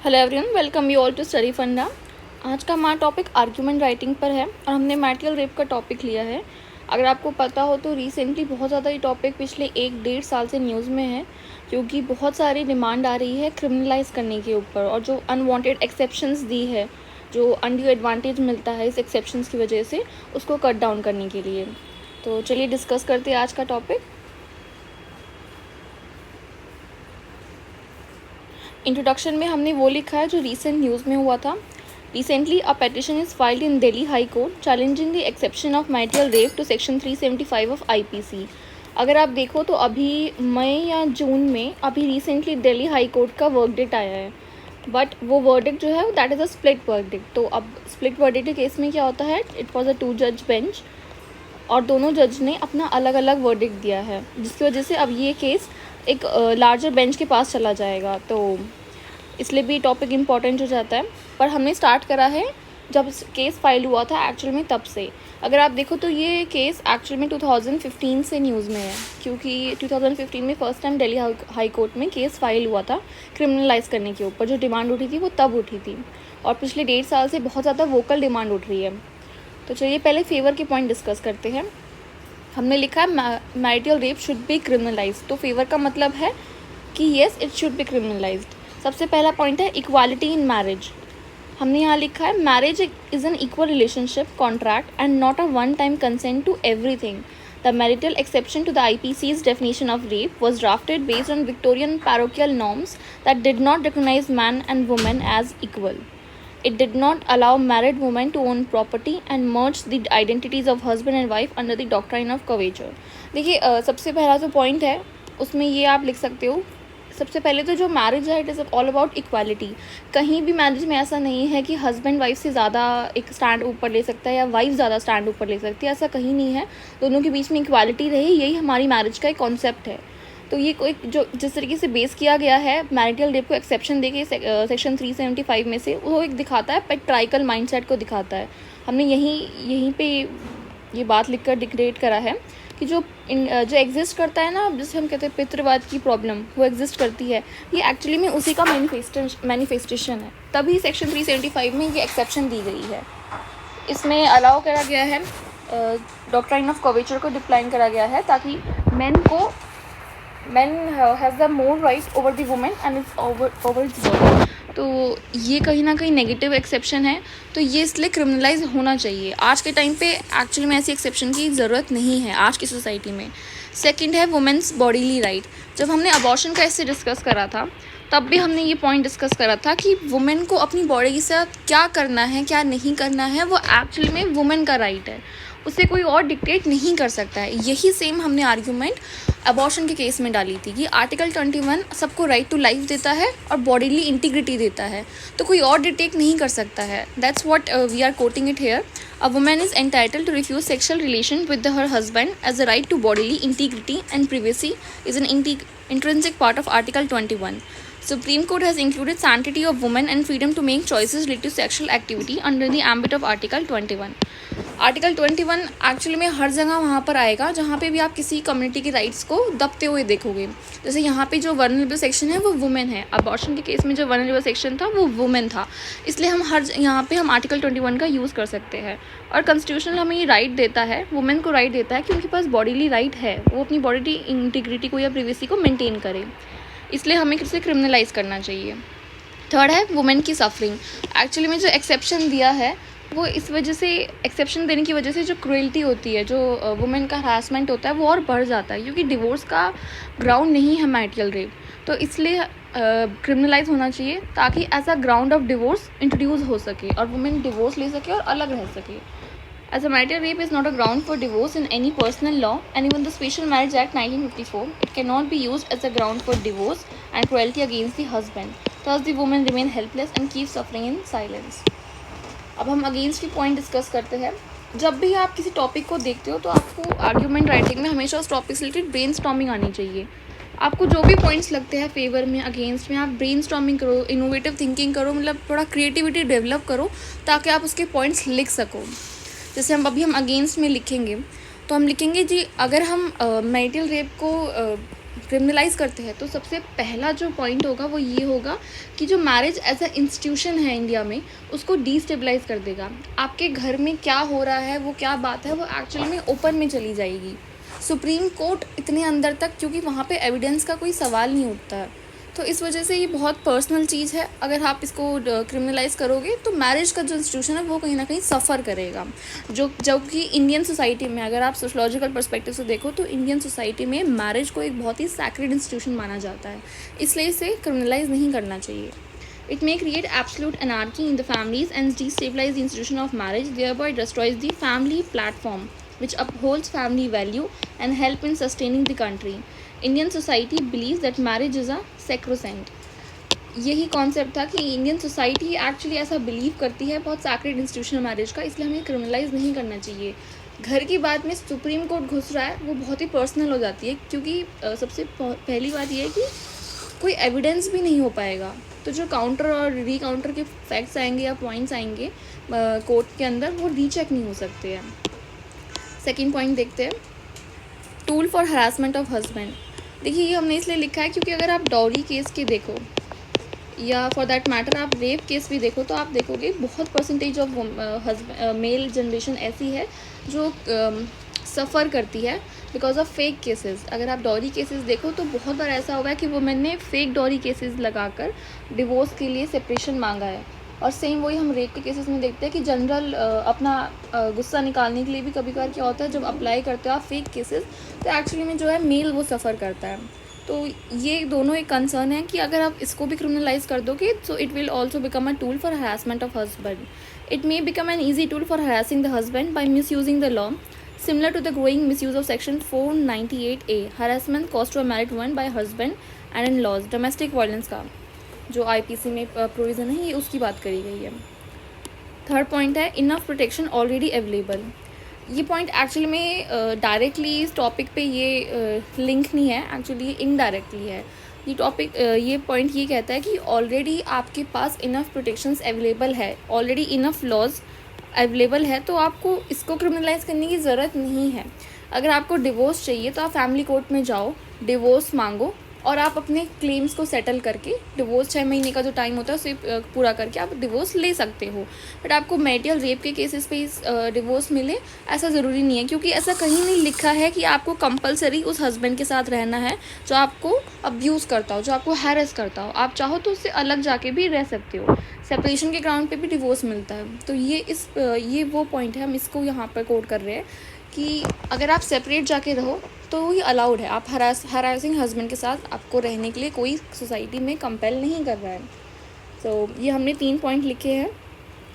Hello everyone, welcome you all to study funda. आज का हमारा टॉपिक आर्ग्यूमेंट राइटिंग पर है और हमने मैरिटल रेप का टॉपिक लिया है। अगर आपको पता हो तो रिसेंटली बहुत ज़्यादा ये टॉपिक पिछले 1-1.5 साल से न्यूज़ में है, क्योंकि बहुत सारी डिमांड आ रही है क्रिमिनलाइज करने के ऊपर और जो अनवांटेड एक्सेप्शंस दी है, जो अनड्यू एडवांटेज मिलता है इस एक्सेप्शंस की वजह से, उसको कट डाउन करने के लिए। तो चलिए डिस्कस करते हैं आज का टॉपिक। इंट्रोडक्शन में हमने वो लिखा है जो रीसेंट न्यूज़ में हुआ था। Recently a petition is filed in Delhi high court challenging the exception of marital rape to section 375 of IPC. अगर आप देखो तो अभी मई या जून में अभी रिसेंटली दिल्ली हाई कोर्ट का वर्डिक्ट आया है, बट वो वर्डिक्ट जो है that is a split verdict. तो अब स्प्लिट वर्डिक्ट के केस में क्या होता है, इट वॉज अ 2 जज बेंच और दोनों जज ने अपना अलग अलग वर्डिक्ट दिया है, जिसकी वजह से अब ये केस एक लार्जर बेंच के पास चला जाएगा। तो इसलिए भी टॉपिक इम्पॉर्टेंट हो जाता है। पर हमने स्टार्ट करा है जब केस फाइल हुआ था एक्चुअल में, तब से। अगर आप देखो तो ये केस एक्चुअल में 2015 से न्यूज़ में है, क्योंकि 2015 में first time Delhi high court में केस फाइल हुआ था क्रिमिनलाइज करने के ऊपर। जो डिमांड उठी थी वो तब उठी थी और पिछले 1.5 साल से बहुत ज़्यादा वोकल डिमांड उठ रही है। तो चलिए पहले फेवर के पॉइंट डिस्कस करते हैं। हमने लिखा है marital rape should be criminalize. तो फेवर का मतलब है कि yes it should be criminalized. सबसे पहला पॉइंट है इक्वालिटी इन मैरिज। हमने यहाँ लिखा है marriage is an equal relationship contract and not a one time consent to everything. The marital exception to the IPC's definition of rape was drafted based on Victorian parochial norms that did not recognize man and woman as equal. It did not allow married women to own property and merged the identities of husband and wife under the doctrine of coverture. देखिए सबसे पहला जो point है उसमें ये आप लिख सकते हो। सबसे पहले तो जो मैरिज है it is all about equality. कहीं भी मैरिज में ऐसा नहीं है कि हस्बैंड वाइफ से ज़्यादा एक स्टैंड ऊपर ले सकता है या वाइफ ज़्यादा स्टैंड ऊपर ले सकती है, ऐसा कहीं नहीं है। दोनों के बीच में इक्वालिटी रहे, यही हमारी मैरिज का एक कॉन्सेप्ट है। तो ये कोई जो जिस तरीके से बेस किया गया है मैरिटल रेप को एक्सेप्शन देके सेक्शन 375 में से, वो एक दिखाता है पेट्राइकल माइंडसेट को दिखाता है। हमने यहीं पे ये बात लिखकर डिक्लेरेट करा है कि जो एग्जिस्ट करता है ना, जिसे हम कहते हैं पितृवाद की प्रॉब्लम, वो एग्जिस्ट करती है, ये एक्चुअली में उसी का मैनिफेस्टेशन है। तभी सेक्शन 375 में ये एक्सेप्शन दी गई है। इसमें अलाउ करा गया है, डॉक्ट्राइन ऑफ कर्वेचर को डिक्लाइन करा गया है ताकि men has the more right over the woman and it's over its body। तो ये कहीं ना कहीं नेगेटिव एक्सेप्शन है, तो ये इसलिए क्रिमिनलाइज होना चाहिए। आज के टाइम पे एक्चुअली में ऐसी एक्सेप्शन की ज़रूरत नहीं है आज की सोसाइटी में। सेकंड है वुमेन्स बॉडीली राइट। जब हमने अबॉर्शन का इससे डिस्कस करा था तब भी हमने ये पॉइंट डिस्कस करा था कि वुमेन को अपनी बॉडी के साथ क्या करना है क्या नहीं करना है वो एक्चुअली में वुमेन का राइट है, उसे कोई और डिक्टेट नहीं कर सकता है। यही सेम हमने आर्ग्यूमेंट अबॉर्शन के केस में डाली थी कि आर्टिकल 21 सबको राइट टू लाइफ देता है और बॉडीली इंटीग्रिटी देता है, तो कोई और डिक्टेट नहीं कर सकता है। That's what we are quoting it here. A woman is entitled to refuse sexual relation with her husband as a right to bodily integrity and privacy is an intrinsic part of Article 21. Supreme Court has included sanctity of women and freedom to make choices related to sexual activity under the ambit of Article 21. Article 21 actually में हर जगह वहाँ पर आएगा जहाँ पे भी आप किसी कम्युनिटी के राइट्स को दबते हुए देखोगे। जैसे यहाँ पे जो वल्नरेबल सेक्शन है वो वुमेन है, अबॉर्शन के केस में जो वल्नरेबल सेक्शन था वो वुमेन था, इसलिए यहाँ पे हम आर्टिकल 21 का यूज़ कर सकते हैं। और कॉन्स्टिट्यूशन हमें ये राइट देता है, वुमेन को राइट देता है कि उनके पास बॉडीली राइट है, वो अपनी बॉडी इंटीग्रिटी को या प्रिवेसी को मेनटेन करे, इसलिए हमें इसे क्रिमिनलाइज करना चाहिए। थर्ड है वुमेन की सफरिंग। एक्चुअली में जो एक्सेप्शन दिया है वो इस वजह से, एक्सेप्शन देने की वजह से जो क्रुएल्टी होती है, जो वुमेन का हरासमेंट होता है वो और बढ़ जाता है, क्योंकि डिवोर्स का ग्राउंड नहीं है मैरिटल रेप, तो इसलिए क्रिमिनलाइज होना चाहिए ताकि as a ground of divorce introduce हो सके और वुमेन डिवोर्स ले सके और अलग रह सके। As a marital rape is not a ground for divorce in any personal law, and even the Special Marriage Act 1954, it cannot be used as a ground for divorce and cruelty against the husband. Thus, the woman remain helpless and keep suffering in silence. अब हम against की point discuss करते हैं। जब भी आप किसी topic को देखते हो तो आपको आर्ग्यूमेंट राइटिंग में हमेशा उस टॉपिक से रिलेटेड ब्रेन स्टॉर्मिंग आनी चाहिए। आपको जो भी पॉइंट्स लगते हैं फेवर में अगेंस्ट में, आप ब्रेन स्टॉर्मिंग करो, इनोवेटिव थिंकिंग करो, मतलब थोड़ा क्रिएटिविटी डेवलप करो ताकि आप उसके पॉइंट्स लिख सको। जैसे हम अगेंस्ट में लिखेंगे तो हम लिखेंगे जी, अगर हम मैरिटल रेप को क्रिमिनलाइज करते हैं तो सबसे पहला जो पॉइंट होगा वो ये होगा कि जो मैरिज एज अ इंस्टीट्यूशन है इंडिया में उसको डिस्टेबलाइज कर देगा। आपके घर में क्या हो रहा है, वो क्या बात है, वो एक्चुअली में ओपन में चली जाएगी। सुप्रीम कोर्ट इतने अंदर तक, क्योंकि वहाँ पे एविडेंस का कोई सवाल नहीं उठता है, तो इस वजह से ये बहुत पर्सनल चीज़ है। अगर आप इसको क्रिमिनलाइज करोगे तो मैरिज का जो इंस्टीट्यूशन है वो कहीं ना कहीं सफ़र करेगा। जबकि इंडियन सोसाइटी में अगर आप सोशलॉजिकल पर्सपेक्टिव से देखो तो इंडियन सोसाइटी में मैरिज को एक बहुत ही सैक्रेड इंस्टीट्यूशन माना जाता है, इसलिए इसे क्रिमिनलाइज नहीं करना चाहिए। It may create absolute anarchy in the families and destabilize the institution of marriage, thereby destroys the family platform, which upholds family value and help in sustaining the country. Indian society believes that marriage is a sacrosanct. यही concept था कि Indian society actually ऐसा believe करती है बहुत sacred institution marriage का, इसलिए हमें क्रिमिनलाइज नहीं करना चाहिए। घर की बात में सुप्रीम कोर्ट घुस रहा है वो बहुत ही पर्सनल हो जाती है, क्योंकि सबसे पहली बात यह है कि कोई एविडेंस भी नहीं हो पाएगा, तो जो काउंटर और रीकाउंटर के फैक्ट्स आएंगे या पॉइंट्स आएंगे कोर्ट के अंदर वो रीचेक नहीं हो सकते हैं। सेकंड पॉइंट देखते हैं, tool for harassment of husband. देखिए ये हमने इसलिए लिखा है क्योंकि अगर आप डॉरी केस के देखो या फॉर दैट मैटर आप रेप केस भी देखो तो आप देखोगे बहुत परसेंटेज ऑफ मेल जनरेशन ऐसी है जो सफ़र करती है बिकॉज ऑफ फेक केसेस। अगर आप डॉरी केसेस देखो तो बहुत बार ऐसा हुआ है कि वुमेन ने फेक डॉरी केसेस लगाकर डिवोर्स के लिए सेपरेशन मांगा है। और सेम वही हम रेप के केसेस में देखते हैं कि जनरल अपना गुस्सा निकालने के लिए भी कभी कभार क्या होता है, जब अप्लाई करते हो आप फेक केसेस तो एक्चुअली में जो है मेल वो सफ़र करता है। तो ये दोनों एक कंसर्न है कि अगर आप इसको भी क्रिमिनलाइज कर दोगे so it will also become a tool for harassment of husband. It may become an easy tool for harassing the husband by misusing the law, similar to the growing misuse of section 498A, harassment caused to a married woman by husband and in-laws, domestic violence का जो IPC में provision है ये उसकी बात करी गई है। थर्ड पॉइंट है इनफ प्रोटेक्शन ऑलरेडी अवेलेबल। ये पॉइंट एक्चुअली में डायरेक्टली इस टॉपिक पे ये लिंक नहीं है, एक्चुअली इनडायरेक्टली है। ये टॉपिक ये पॉइंट ये कहता है कि ऑलरेडी आपके पास इनफ प्रोटेक्शंस अवेलेबल है, ऑलरेडी इनफ लॉज अवेलेबल है, तो आपको इसको क्रिमिनलाइज करने की ज़रूरत नहीं है। अगर आपको डिवोर्स चाहिए तो आप फैमिली कोर्ट में जाओ, डिवोर्स मांगो और आप अपने क्लेम्स को सेटल करके डिवोर्स 6 महीने का जो टाइम होता है उसे पूरा करके आप डिवोर्स ले सकते हो। बट आपको मैरिटल रेप के केसेस पे डिवोर्स मिले ऐसा ज़रूरी नहीं है, क्योंकि ऐसा कहीं नहीं लिखा है कि आपको कंपलसरी उस हस्बैंड के साथ रहना है जो आपको अब्यूज़ करता हो, जो आपको हैरेस करता हो। आप चाहो तो उससे अलग जाके भी रह सकते हो, सेपरेशन के ग्राउंड पे भी डिवोर्स मिलता है। तो ये वो पॉइंट है, हम इसको यहाँ पर कोट कर रहे हैं कि अगर आप सेपरेट जाके रहो तो ये अलाउड है। आप हरासिंग हस्बैंड के साथ आपको रहने के लिए कोई सोसाइटी में कंपेल नहीं कर रहा है। ये हमने 3 पॉइंट लिखे हैं।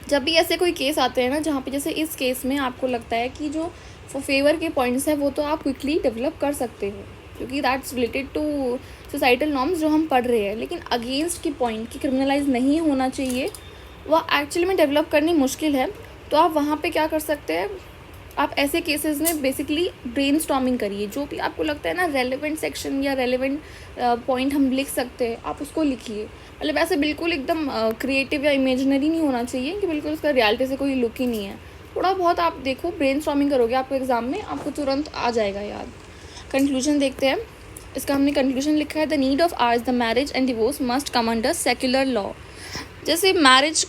जब भी ऐसे कोई केस आते हैं ना जहाँ पे जैसे इस केस में आपको लगता है कि जो फेवर के पॉइंट्स हैं वो तो आप क्विकली डेवलप कर सकते हो क्योंकि that's related to societal norms जो हम पढ़ रहे हैं, लेकिन अगेंस्ट की पॉइंट की क्रिमिनलाइज नहीं होना चाहिए वह एक्चुअली में डेवलप करनी मुश्किल है। तो आप वहाँ पे क्या कर सकते हैं, आप ऐसे केसेस में बेसिकली ब्रेनस्टॉर्मिंग करिए, जो भी आपको लगता है ना रेलेवेंट सेक्शन या रेलेवेंट पॉइंट हम लिख सकते हैं आप उसको लिखिए। मतलब ऐसे बिल्कुल एकदम क्रिएटिव या इमेजिनरी नहीं होना चाहिए कि बिल्कुल उसका रियलिटी से कोई लुक ही नहीं है। थोड़ा बहुत आप देखो, ब्रेनस्टॉर्मिंग करोगे आपको एग्जाम में आपको तुरंत आ जाएगा याद। कंक्लूजन देखते हैं, इसका हमने कंक्लूजन लिखा है the need of ours the marriage and divorce must come under secular law. जैसे मैरिज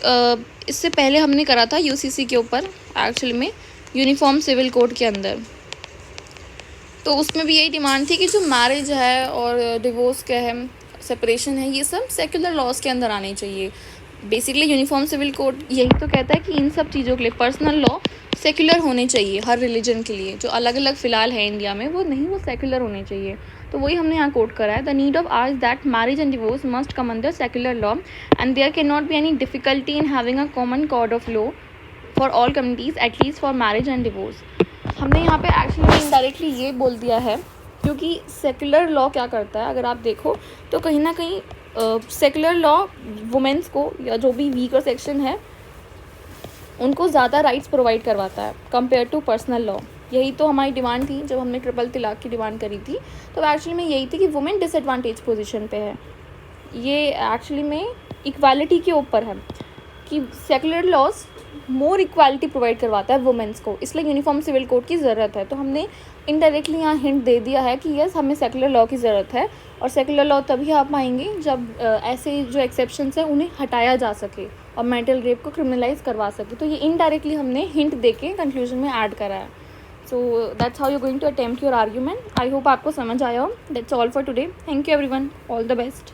इससे पहले हमने करा था यूसीसी के ऊपर, एक्चुअली में यूनिफॉर्म सिविल कोड के अंदर, तो उसमें भी यही डिमांड थी कि जो मैरिज है और डिवोर्स क्या है, सेपरेशन है, ये सब सेक्युलर लॉज के अंदर आने चाहिए। बेसिकली यूनिफॉर्म सिविल कोड यही तो कहता है कि इन सब चीज़ों के लिए पर्सनल लॉ सेक्युलर होने चाहिए हर रिलीजन के लिए। जो अलग अलग फ़िलहाल है इंडिया में वो नहीं, वो सेक्युलर होने चाहिए। तो वही हमने यहाँ कोट करा है, the need of ours that marriage and divorce must come under secular law and there can not be any difficulty in having a common code of law for all communities at least for marriage and divorce. हमने यहाँ पे actually indirectly ये बोल दिया है क्योंकि secular law क्या करता है, अगर आप देखो तो कहीं ना कहीं सेक्युलर लॉ वुमेन्स को या जो भी वीकर सेक्शन है उनको ज़्यादा राइट्स प्रोवाइड करवाता है कंपेयर टू पर्सनल लॉ। यही तो हमारी डिमांड थी जब हमने ट्रिपल तलाक की डिमांड करी थी, तो एक्चुअली में यही थी कि वुमेन डिसएडवांटेज पोजीशन पे है। ये एक्चुअली में इक्वालिटी के ऊपर है कि सेक्युलर लॉज मोर इक्वालिटी प्रोवाइड करवाता है वुमेंस को, इसलिए यूनिफॉर्म सिविल कोड की ज़रूरत है। तो हमने इनडायरेक्टली यहाँ हिंट दे दिया है कि यस हमें सेकुलर लॉ की ज़रूरत है, और सेकुलर लॉ तभी आ पाएंगे जब ऐसे जो एक्सेप्शंस हैं उन्हें हटाया जा सके और मेंटल रेप को क्रिमिनलाइज करवा सके। तो ये इनडायरेक्टली हमने हिंट दे के कंक्लूजन में ऐड करा है। So that's how you going to attempt your argument. I hope आपको समझ आया हो। That's all for today. Thank you everyone, all the best.